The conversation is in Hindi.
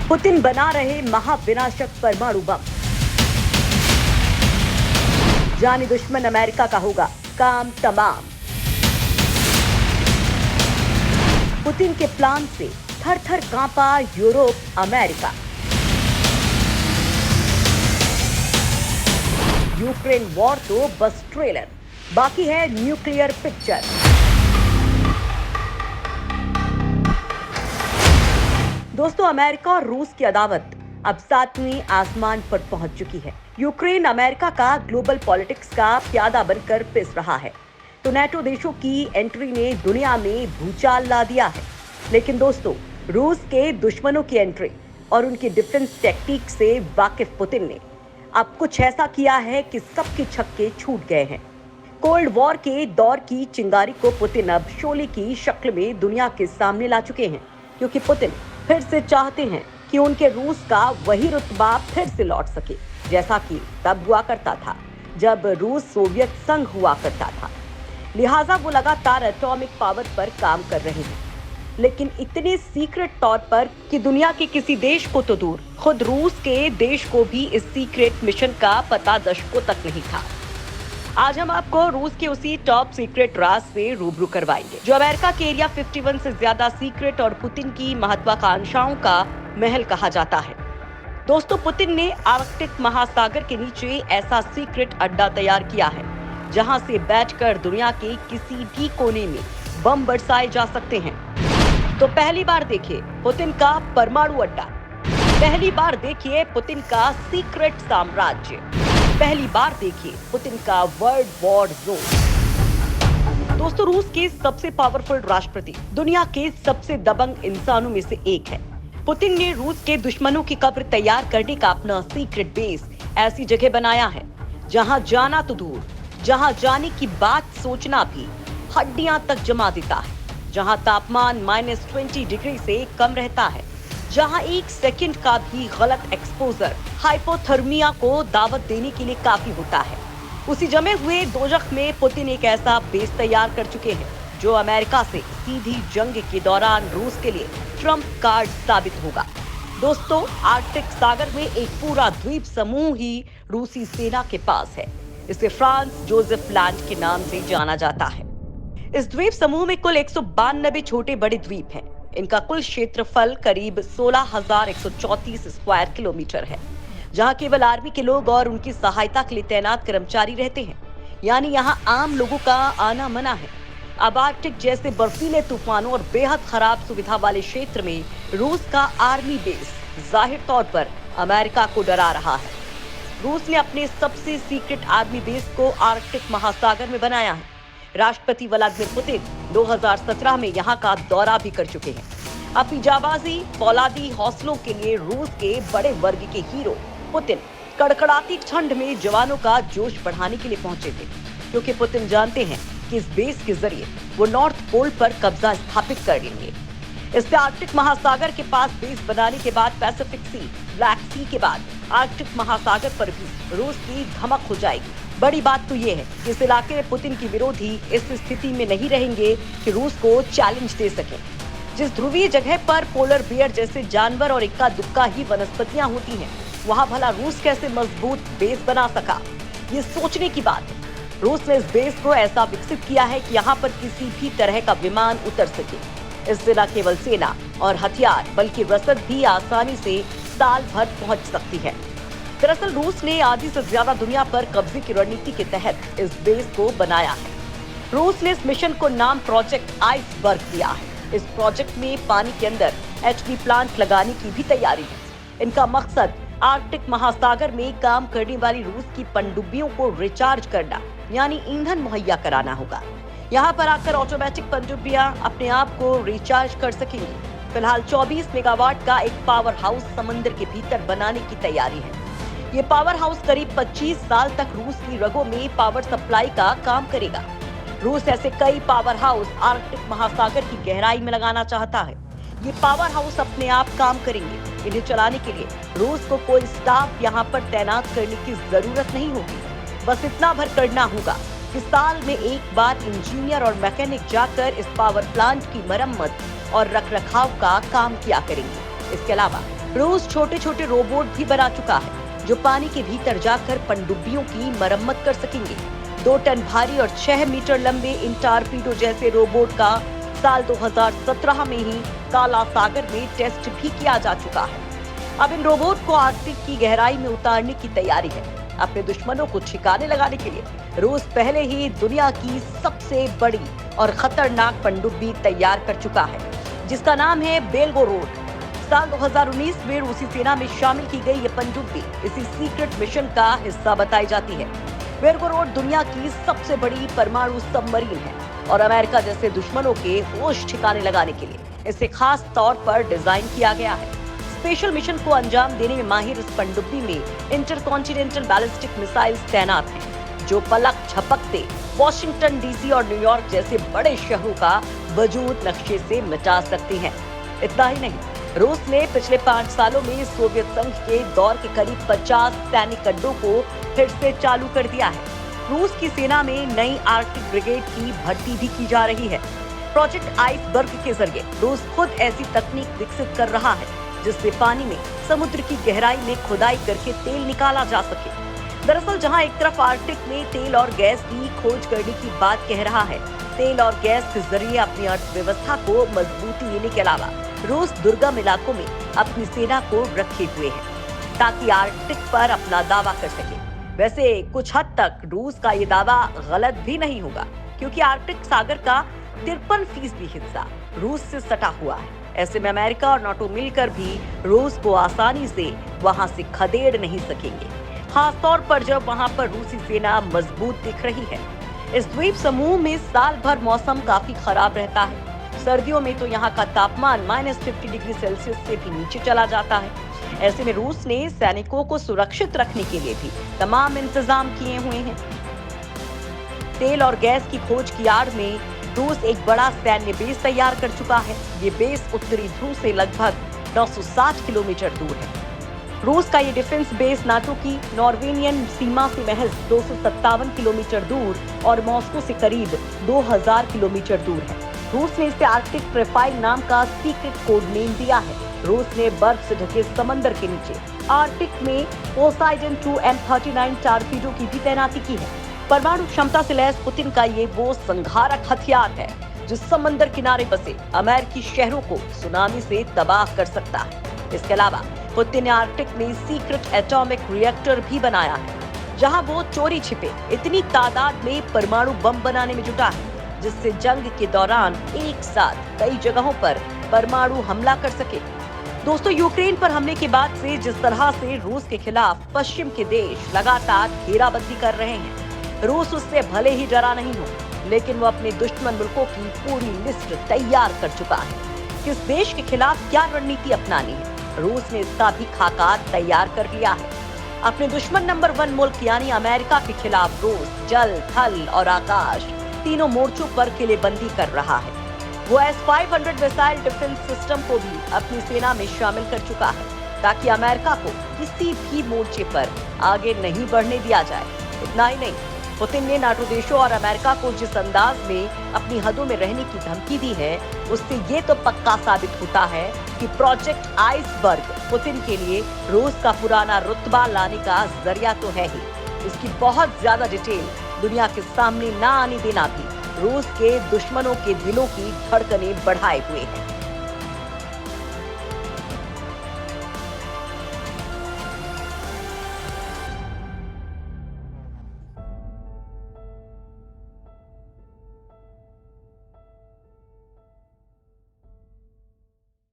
पुतिन बना रहे महाविनाशक परमाणु बम। जानी दुश्मन अमेरिका का होगा काम तमाम। पुतिन के प्लान से थर-थर कांपा यूरोप, अमेरिका। यूक्रेन वॉर तो बस ट्रेलर, बाकी है न्यूक्लियर पिक्चर। दोस्तों, अमेरिका और रूस की अदावत अब 7वीं आसमान पर पहुंच चुकी है। यूक्रेन अमेरिका का ग्लोबल पॉलिटिक्स का प्यादा बनकर पिस रहा है, तो नेटो देशों की एंट्री ने दुनिया में भूचाल ला दिया है। लेकिन दोस्तों, रूस के दुश्मनों की एंट्री और उनकी डिफेंस टेक्निक से वाकिफ पुतिन ने अब कुछ ऐसा किया है कि सबके छक्के छूट गए हैं। कोल्ड वॉर के दौर की चिंगारी को पुतिन अब शोले की शक्ल में दुनिया के सामने ला चुके हैं, क्योंकि पुतिन फिर से चाहते हैं कि उनके रूस का वही रुतबा फिर से लौट सके, जैसा कि तब हुआ करता था जब रूस सोवियत संघ हुआ करता था। लिहाजा वो लगातार एटॉमिक पावर पर काम कर रहे हैं, लेकिन इतने सीक्रेट तौर पर कि दुनिया के किसी देश को तो दूर, खुद रूस के देश को भी इस सीक्रेट मिशन का पता दशकों तक नहीं था। आज हम आपको रूस के उसी टॉप सीक्रेट राज से रूबरू करवाएंगे, जो अमेरिका के एरिया 51 से ज्यादा सीक्रेट और पुतिन की महत्वाकांक्षाओं का महल कहा जाता है। दोस्तों, पुतिन ने आर्कटिक महासागर के नीचे ऐसा सीक्रेट अड्डा तैयार किया है, जहां से बैठकर दुनिया के किसी भी कोने में बम बरसाए जा सकते हैं। तो पहली बार देखिए पुतिन का परमाणु अड्डा, पहली बार देखिए पुतिन का सीक्रेट साम्राज्य, पहली बार देखिए पुतिन का वर्ल्ड वॉर जोन। दोस्तों, रूस के सबसे पावरफुल राष्ट्रपति, दुनिया के सबसे दबंग इंसानों में से एक है। पुतिन ने रूस के दुश्मनों की कब्र तैयार करने का अपना सीक्रेट बेस ऐसी जगह बनाया है जहां जाना तो दूर, जहां जाने की बात सोचना भी हड्डियां तक जमा देता है, जहां तापमान -20 डिग्री से कम रहता है, जहां 1 सेकंड का भी गलत एक्सपोजर हाइपोथर्मिया को दावत देने के लिए काफी होता है। उसी जमे हुए दोजख में पुतिन एक ऐसा बेस तैयार कर चुके हैं जो अमेरिका से सीधी जंग के दौरान रूस के लिए ट्रम्प कार्ड साबित होगा। दोस्तों, आर्कटिक सागर में एक पूरा द्वीप समूह ही रूसी सेना के पास है। इसे फ्रांस जोसेफ लैंड के नाम से जाना जाता है। इस द्वीप समूह में कुल 192 छोटे बड़े द्वीप हैं। इनका कुल क्षेत्रफल करीब 16,134 स्क्वायर किलोमीटर है, जहां केवल आर्मी के लोग और उनकी सहायता के लिए तैनात कर्मचारी रहते हैं, यानी यहां आम लोगों का आना मना है। अब आर्कटिक जैसे बर्फीले तूफानों और बेहद खराब सुविधा वाले क्षेत्र में रूस का आर्मी बेस जाहिर तौर पर अमेरिका को डरा रहा है। रूस ने अपने सबसे सीक्रेट आर्मी बेस को आर्कटिक महासागर में बनाया है। राष्ट्रपति व्लादिमीर पुतिन 2017 में यहाँ का दौरा भी कर चुके हैं। अपनी जाबाजी, फौलादी हौसलों के लिए रूस के बड़े वर्ग के हीरो पुतिन कड़कड़ाती ठंड में जवानों का जोश बढ़ाने के लिए पहुंचे थे, क्योंकि पुतिन जानते हैं कि इस बेस के जरिए वो नॉर्थ पोल पर कब्जा स्थापित कर लेंगे। इससे आर्कटिक महासागर के पास बेस बनाने के बाद पैसिफिक सी, ब्लैक सी के बाद आर्कटिक महासागर पर भी रूस की धमक हो जाएगी। बड़ी बात तो ये है कि इस इलाके में पुतिन की विरोधी इस स्थिति में नहीं रहेंगे कि रूस को चैलेंज दे सके। जिस ध्रुवीय जगह पर पोलर बियर जैसे जानवर और इक्का दुक्का ही वनस्पतियां होती हैं, वहां भला रूस कैसे मजबूत बेस बना सका, ये सोचने की बात है। रूस ने इस बेस को ऐसा विकसित किया है कि यहाँ पर किसी भी तरह का विमान उतर सके। इससे न केवल सेना और हथियार बल्कि रसद भी आसानी से साल भर पहुंच सकती है। दरअसल रूस ने आधी से ज्यादा दुनिया पर कब्जे की रणनीति के तहत इस बेस को बनाया है। रूस ने इस मिशन को नाम प्रोजेक्ट आइसबर्ग दिया है। इस प्रोजेक्ट में पानी के अंदर एचडी प्लांट लगाने की भी तैयारी है। इनका मकसद आर्कटिक महासागर में काम करने वाली रूस की पनडुब्बियों को रिचार्ज करना, यानी ईंधन मुहैया कराना होगा। यहाँ पर आकर ऑटोमेटिक पनडुब्बियां अपने आप को रिचार्ज कर सकेंगी। फिलहाल 24 मेगावाट का एक पावर हाउस समंदर के भीतर बनाने की तैयारी है। ये पावर हाउस करीब 25 साल तक रूस की रगों में पावर सप्लाई का काम करेगा। रूस ऐसे कई पावर हाउस आर्कटिक महासागर की गहराई में लगाना चाहता है। ये पावर हाउस अपने आप काम करेंगे। इन्हें चलाने के लिए रूस को कोई स्टाफ यहाँ पर तैनात करने की जरूरत नहीं होगी। बस इतना भर करना होगा कि साल में एक बार इंजीनियर और मैकेनिक जाकर इस पावर प्लांट की मरम्मत और रखरखाव का काम किया करेंगे। इसके अलावा रूस छोटे छोटे रोबोट भी बना चुका है जो पानी के भीतर जाकर पनडुब्बियों की मरम्मत कर सकेंगे। 2 टन भारी और 6 मीटर लंबे इन टारपीडो जैसे रोबोट का साल 2017 में ही काला सागर में टेस्ट भी किया जा चुका है। अब इन रोबोट को आर्कटिक की गहराई में उतारने की तैयारी है। अपने दुश्मनों को ठिकाने लगाने के लिए रूस पहले ही दुनिया की सबसे बड़ी और खतरनाक पनडुब्बी तैयार कर चुका है, जिसका नाम है बेलगोरोड। साल 2019 में रूसी सेना में शामिल की गई ये पनडुब्बी इसी सीक्रेट मिशन का हिस्सा बताई जाती है। बेलगोरोड दुनिया की सबसे बड़ी परमाणु सबमरीन है और अमेरिका जैसे दुश्मनों के होश ठिकाने लगाने के लिए इसे खास तौर पर डिजाइन किया गया है। स्पेशल मिशन को अंजाम देने में माहिर इस पनडुब्बी में इंटरकॉन्टिनेंटल बैलिस्टिक मिसाइल्स तैनात हैं, जो पलक झपकते वॉशिंगटन डीसी और न्यूयॉर्क जैसे बड़े शहरों का वजूद नक्शे से मिटा सकती हैं। इतना ही नहीं, रूस ने पिछले 5 सालों में सोवियत संघ के दौर के करीब 50 सैनिक अड्डों को फिर से चालू कर दिया है। रूस की सेना में नई आर्कटिक ब्रिगेड की भर्ती भी की जा रही है। प्रोजेक्ट आइसबर्ग के जरिए रूस खुद ऐसी तकनीक विकसित कर रहा है जिससे पानी में समुद्र की गहराई में खुदाई करके तेल निकाला जा सके। दरअसल जहां एक तरफ आर्कटिक में तेल और गैस की खोज करने की बात कह रहा है, तेल और गैस के जरिए अपनी अर्थव्यवस्था को मजबूती देने के अलावा रूस दुर्गम इलाकों में अपनी सेना को रखे हुए है ताकि आर्कटिक पर अपना दावा कर सके। वैसे कुछ हद तक रूस का ये दावा गलत भी नहीं होगा, क्योंकि आर्कटिक सागर का 53% हिस्सा रूस से सटा हुआ है। ऐसे में अमेरिका और नाटो मिलकर भी रूस को आसानी से वहां से खदेड़ नहीं सकेंगे, खासतौर पर जब वहां पर रूसी सेना मजबूत दिख रही है। इस द्वीप समूह में साल भर मौसम काफी खराब रहता है। सर्दियों में तो यहाँ का तापमान -50 डिग्री सेल्सियस से भी नीचे चला जाता है। ऐसे में रूस ने सैनिकों को सुरक्षित रखने के लिए भी तमाम इंतजाम किए हुए हैं। तेल और गैस की खोज की आड़ में रूस एक बड़ा सैन्य बेस तैयार कर चुका है। ये बेस उत्तरी ध्रुव से लगभग 960 किलोमीटर दूर है। रूस का ये डिफेंस बेस नाटो की नॉर्वेनियन सीमा से महज 257 किलोमीटर दूर और मॉस्को से करीब 2000 किलोमीटर दूर है। रूस ने इसे आर्कटिक ट्रेफाइल नाम का सीक्रेट कोड नेम दिया है। रूस ने बर्फ से ढके समंदर के नीचे आर्कटिक में पोसाइडन 2 M39 टारपीडो की भी तैनाती की है। परमाणु क्षमता से लैस पुतिन का ये वो संघारक हथियार है जो समंदर किनारे बसे अमेरिकी शहरों को सुनामी से तबाह कर सकता है। इसके अलावा पुतिन ने आर्कटिक में सीक्रेट एटॉमिक रिएक्टर भी बनाया है, जहां वो चोरी छिपे इतनी तादाद में परमाणु बम बनाने में जुटा है जिससे जंग के दौरान एक साथ कई जगहों पर परमाणु हमला कर सके। दोस्तों, यूक्रेन पर हमले के बाद से जिस तरह से रूस के खिलाफ पश्चिम के देश लगातार घेराबंदी कर रहे हैं, रूस उससे भले ही डरा नहीं हो, लेकिन वो अपने दुश्मन मुल्कों की पूरी लिस्ट तैयार कर चुका है। किस देश के खिलाफ क्या रणनीति अपनानी है, रूस ने इसका भी खाका तैयार कर लिया है। अपने दुश्मन नंबर 1 मुल्क यानी अमेरिका के खिलाफ रूस जल, थल और आकाश तीनों मोर्चों पर किलेबंदी कर रहा है। वो S-500 मिसाइल डिफेंस सिस्टम को भी अपनी सेना में शामिल कर चुका है ताकि अमेरिका को किसी भी मोर्चे पर आगे नहीं बढ़ने दिया जाए। इतना ही नहीं, पुतिन ने नाटो देशों और अमेरिका को जिस अंदाज में अपनी हदों में रहने की धमकी दी है, उससे ये तो पक्का साबित होता है कि प्रोजेक्ट आइसबर्ग पुतिन के लिए रूस का पुराना रुतबा लाने का जरिया तो है ही, इसकी बहुत ज्यादा डिटेल दुनिया के सामने ना आने देना भी रूस के दुश्मनों के दिलों की धड़कनें बढ़ाए हुए है।